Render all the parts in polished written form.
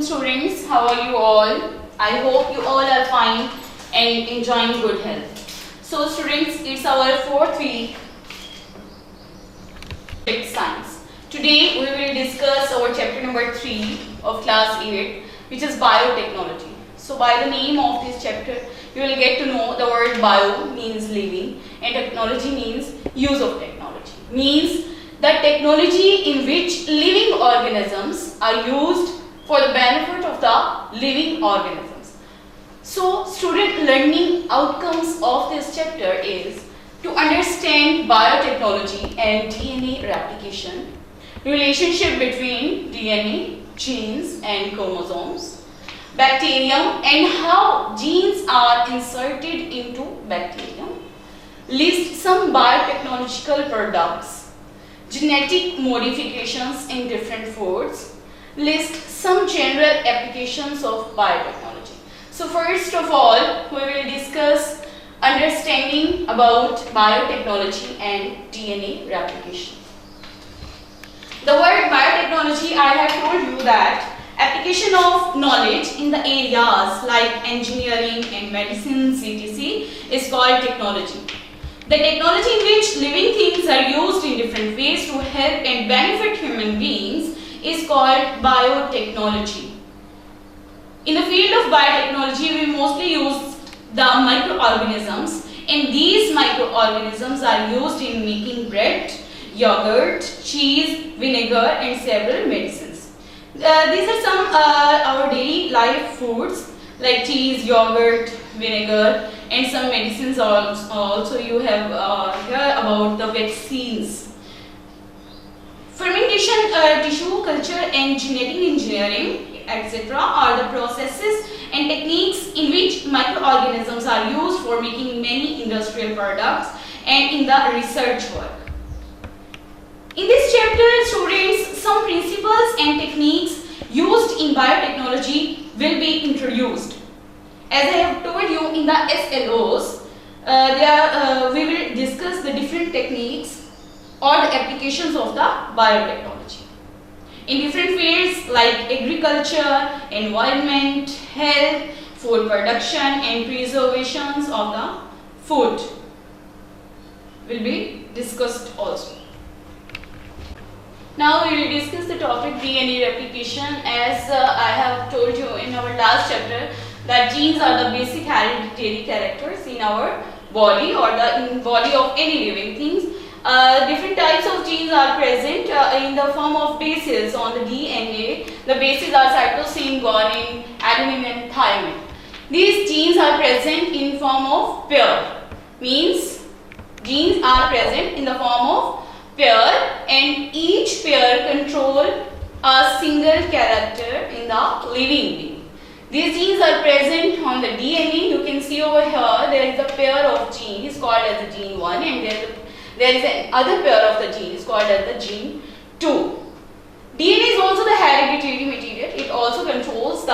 students, how are you all? I hope you all are fine and enjoying good health. So students, it's our fourth week science. Today we will discuss our chapter number 3 of class 8, which is biotechnology. So by the name of this chapter, you will get to know the word bio means living and technology means use of technology. Means the technology in which living organisms are used for the benefit of the living organisms. So student learning outcomes of this chapter is to understand biotechnology and DNA replication, relationship between DNA, genes and chromosomes, bacterium and how genes are inserted into bacterium, list some biotechnological products, genetic modifications in different foods, list some general applications of biotechnology. So first of all, we will discuss understanding about biotechnology and DNA replication. The word biotechnology, I have told you that application of knowledge in the areas like engineering and medicine, etc. is called technology. The technology in which living things are used in different ways to help and benefit human beings is called biotechnology. In the field of biotechnology, we mostly use the microorganisms, and these microorganisms are used in making bread, yogurt, cheese, vinegar and several medicines. These are some our daily life foods like cheese, yogurt, vinegar and some medicines. Also you have heard about the vaccines. Fermentation, tissue culture and genetic engineering, etc. are the processes and techniques in which microorganisms are used for making many industrial products and in the research work. In this chapter, students, some principles and techniques used in biotechnology will be introduced. As I have told you in the SLOs, we will discuss the different techniques or the applications of the biotechnology in different fields like agriculture, environment, health, food production and preservations of the food will be discussed also. Now we will discuss the topic DNA replication. As I have told you in our last chapter that genes are the basic hereditary characters in our body or in body of any living things. Different types of genes are present in the form of bases on the DNA. The bases are cytosine, guanine, adenine and thymine. These genes are present in form of pair. Means genes are present in the form of pair and each pair control a single character in the living being. These genes are present on the DNA. You can see over here there is a pair of genes called as the gene 1 and there is another pair of the genes called as the gene 2. DNA is also the hereditary material. It also controls the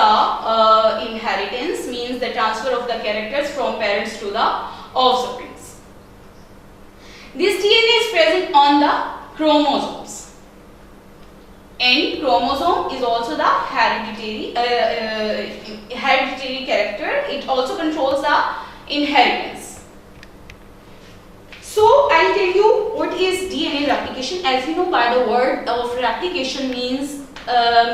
inheritance, means the transfer of the characters from parents to the offsprings. This DNA is present on the chromosomes, and chromosome is also the hereditary character. It also controls the inheritance. So I'll tell you what is DNA replication. As you know, by the word of replication means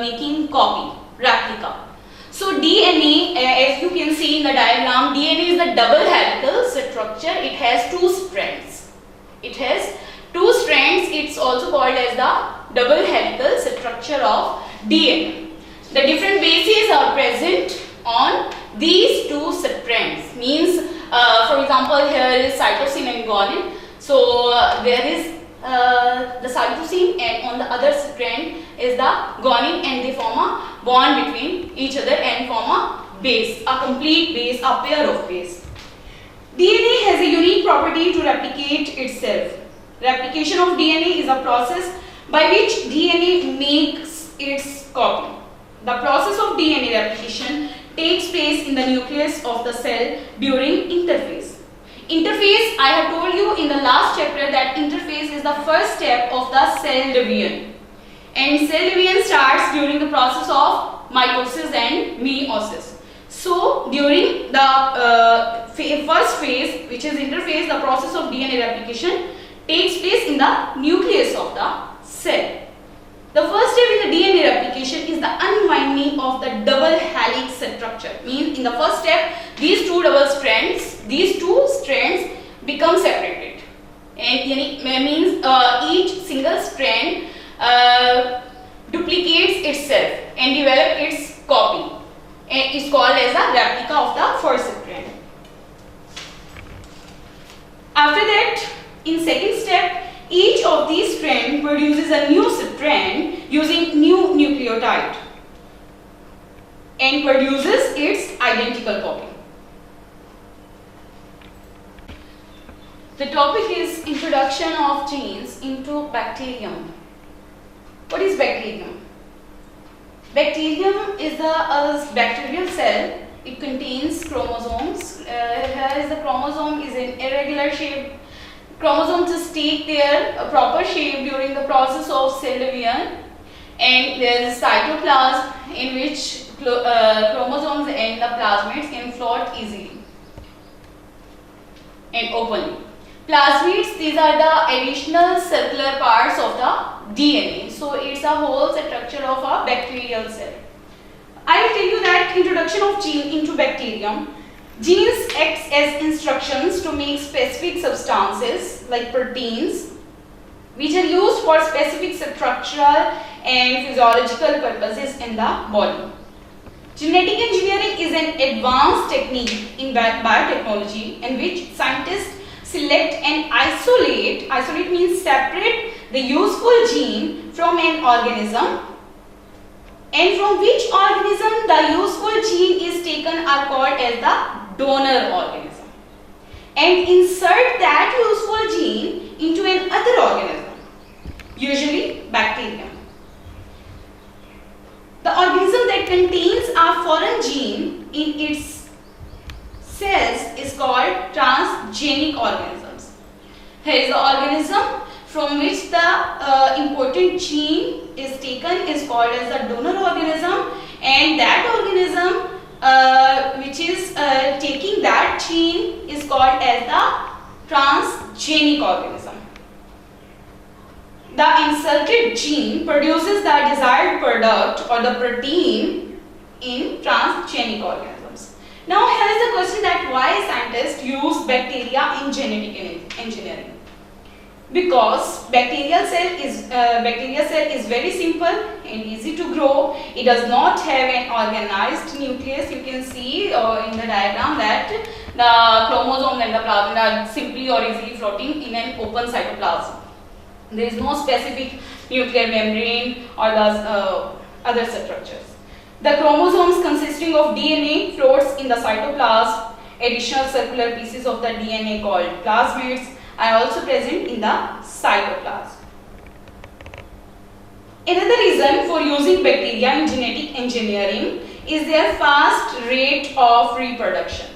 making copy, replica. So DNA, as you can see in the diagram, DNA is a double helical structure. It has two strands. It has two strands. It's also called as the double helical structure of DNA. The different bases are present on these two strands. Means, for example, here is cytosine and guanine. So there is the cytosine and on the other strand is the guanine, and they form a bond between each other and form a base, a complete base, a pair of base. DNA has a unique property to replicate itself. Replication of DNA is a process by which DNA makes its copy. The process of DNA replication takes place in the nucleus of the cell during interphase. Interphase, I have told you in the last chapter that interphase is the first step of the cell division. And cell division starts during the process of mitosis meiosis. So during the first phase, which is interphase, the process of DNA replication takes place in the nucleus of the cell. The first step in the DNA replication is the unwinding of the double helix structure. Means in the first step, these two strands become separated, and means each single strand duplicates itself and develop its copy, and is called as a replica of the first strand. After that, in second step, each of these strands produces a new strand using new nucleotide and produces its identical copy. The topic is introduction of genes into bacterium. What is bacterium? Bacterium is a bacterial cell. It contains chromosomes. Here is the chromosome is in irregular shape. Chromosomes just take their proper shape during the process of cell division, and there is a cytoplasm in which chromosomes and the plasmids can float easily and openly. Plasmids, these are the additional circular parts of the DNA. So it's a whole structure of a bacterial cell. I will tell you that introduction of gene into bacterium. Genes act as instructions to make specific substances like proteins, which are used for specific structural and physiological purposes in the body. Genetic engineering is an advanced technique in biotechnology in which scientists select and isolate means separate the useful gene from an organism, and from which organism the useful gene is taken are called as the donor organism, and insert that useful gene into another organism, usually bacterium. The organism that contains a foreign gene in its cells is called transgenic organisms. Here is the organism from which the important gene is taken is called as the donor organism, and that organism which is taking that gene is called as the transgenic organism. The inserted gene produces the desired product or the protein in transgenic organisms. Now here is the question that why scientists use bacteria in genetic engineering? Because bacterial cell is very simple and easy to grow. It does not have an organized nucleus. You can see in the diagram that the chromosome and the plasmid are simply or easily floating in an open cytoplasm. There is no specific nuclear membrane or the other structures. The chromosomes consisting of DNA floats in the cytoplasm. Additional circular pieces of the DNA called plasmids are also present in the cytoplasm. Another reason for using bacteria in genetic engineering is their fast rate of reproduction.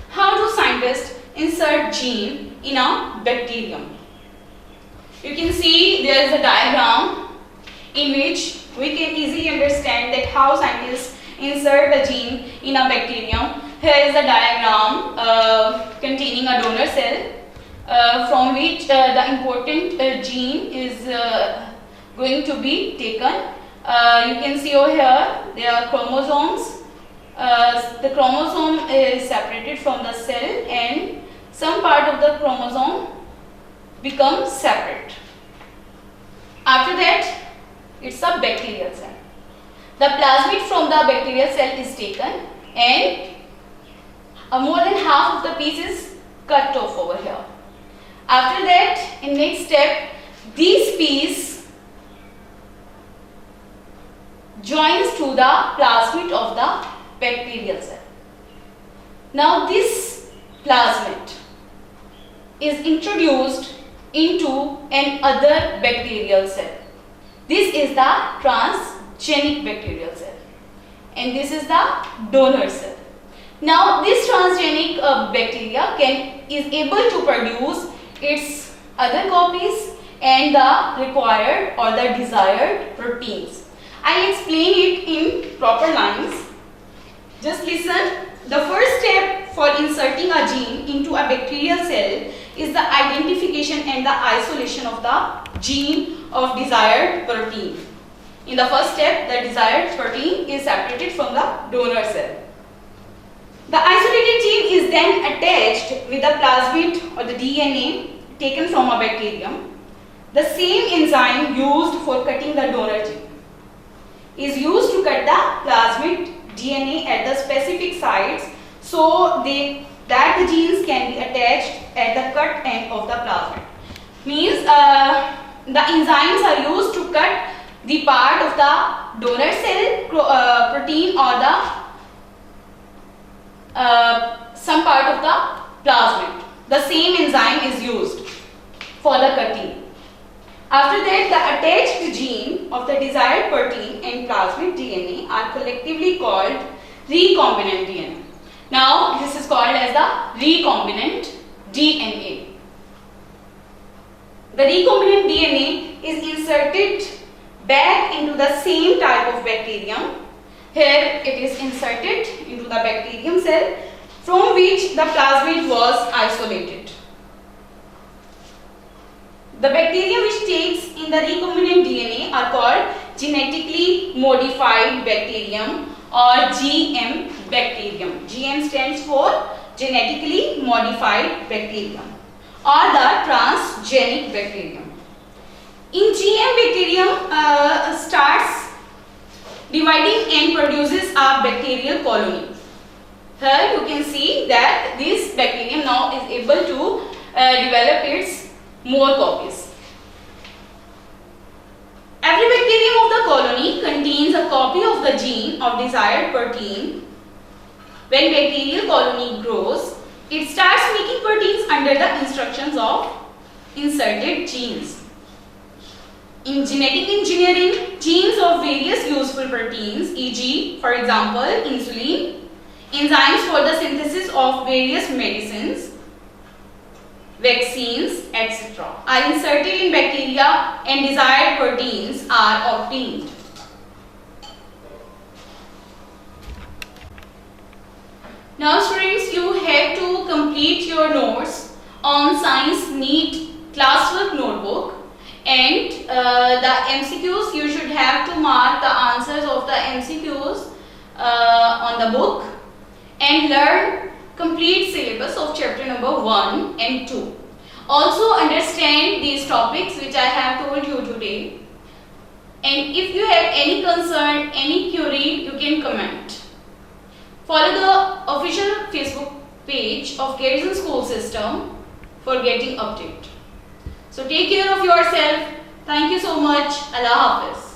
How do scientists insert gene in a bacterium? You can see there is a diagram in which we can easily understand that how scientists insert the gene in a bacterium. Here is a diagram containing a donor cell from which the important gene is going to be taken. You can see over here there are chromosomes. The chromosome is separated from the cell and some part of the chromosome becomes separate. After that, it's a bacterial cell. The plasmid from the bacterial cell is taken and more than half of the piece is cut off over here. After that, in next step, this piece joins to the plasmid of the bacterial cell. Now this plasmid is introduced into another bacterial cell. This is the transgenic bacterial cell and this is the donor cell. Now this transgenic bacteria is able to produce its other copies and the required or the desired proteins. I'll explain it in proper lines. Just listen. The first step for inserting a gene into a bacterial cell is the identification and the isolation of the gene of desired protein. In the first step, the desired protein is separated from the donor cell. The isolated gene is then attached with the plasmid or the DNA taken from a bacterium. The same enzyme used for cutting the donor gene is used to cut the plasmid DNA at the specific sites so that the genes can be attached at the cut end of the plasmid. Means the enzymes are used to cut the part of the donor cell protein or the some part of the plasmid. The same enzyme is used for the cutting. After that, the attached gene of the desired protein and plasmid DNA are collectively called recombinant DNA. Now, this is called as the recombinant DNA. The recombinant DNA is inserted back into the same type of bacterium. Here it is inserted into the bacterium cell from which the plasmid was isolated. The bacteria which takes in the recombinant DNA are called genetically modified bacterium or GM bacterium. GM stands for genetically modified bacterium or the transgenic bacterium. In GM bacterium starts dividing and produces a bacterial colony. Here you can see that this bacterium now is able to develop its more copies. Every bacterium of the colony contains a copy of the gene of desired protein. When bacterial colony grows, it starts making proteins under the instructions of inserted genes. In genetic engineering, genes of various useful proteins, e.g., for example, insulin, enzymes for the synthesis of various medicines, vaccines, etc., are inserted in bacteria and desired proteins are obtained. Now students, you have to complete your notes on Science NEET classwork notebook, and the MCQs you should have to mark the answers of the MCQs on the book and learn complete syllabus of chapter number 1 and 2. Also understand these topics which I have told you today, and if you have any concern, any query, you can comment. Follow the official Facebook page of Garrison School System for getting update. So take care of yourself. Thank you so much. Allah Hafiz.